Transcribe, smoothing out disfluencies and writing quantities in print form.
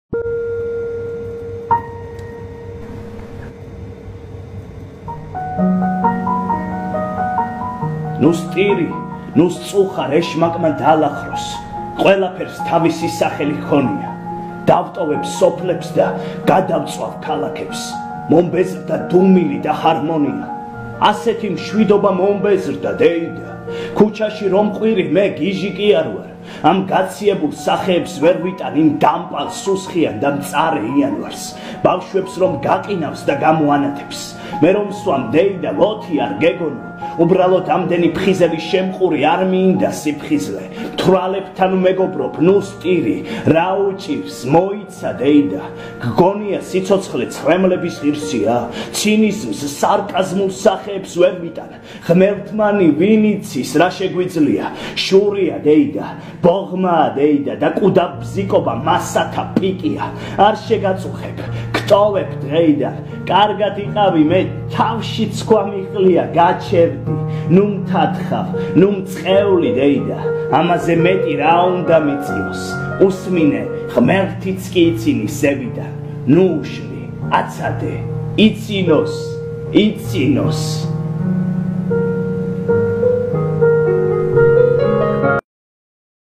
ნუ სტირი, ნუ სწუხარ ეშმაკმა დაალახროს, ყველაფერს თავისი სახელი ჰქონია. დავტოვებ სოფლებს და გადავწვავ ქალაქებს. მომბეზრდა დუმილი და ჰარმონია. ასეთი მშვიდობა მომბეზრდა დეიდა. ქუჩაში რომ ყვირი მე გიჟი კი არ ვარ. ამ გაციებულ სახეებს ვერ ვიტან იმ დამპალ სუსხიან და მწარე იანვარს. ბავშვებს რომ გაყინავს და გამოანათებს. მე რომ სვამ დეიდა ლოთი არ გეგონო. უბრალოდ ამდენი ფხიზელი შემყური არ მინდა სიფხიზლე. თვალებთან მეგობრობ, ნუ სტირი, რა უჭირს, მოიცა დეიდა. გგონია სიცოცხლე ცრემლების ღირსია, ცინიზმს, სარკაზმულ სახეებს ვერ ვიტან. ღმერთმანი ვინ იცის რა შეგვიძლია, შურია დეიდა, ბოღმაა დეიდა და კუდა ბზიკობა მასათა პიკია. არ შეგაწუხებ, გტოვებ დღეიდან, კარგად იყავი მე თავში ცქვა მიყლია გაჩერდი. ნუ მთათხავ, ნუ მწყეული დეიდა, ამაზე მეტი რა უნდა მიწიოს. უსმინე, ღმერთიც კი იცინი ზევიდან. ნუ უშლი, აცადე, იცინოს, იცინოს.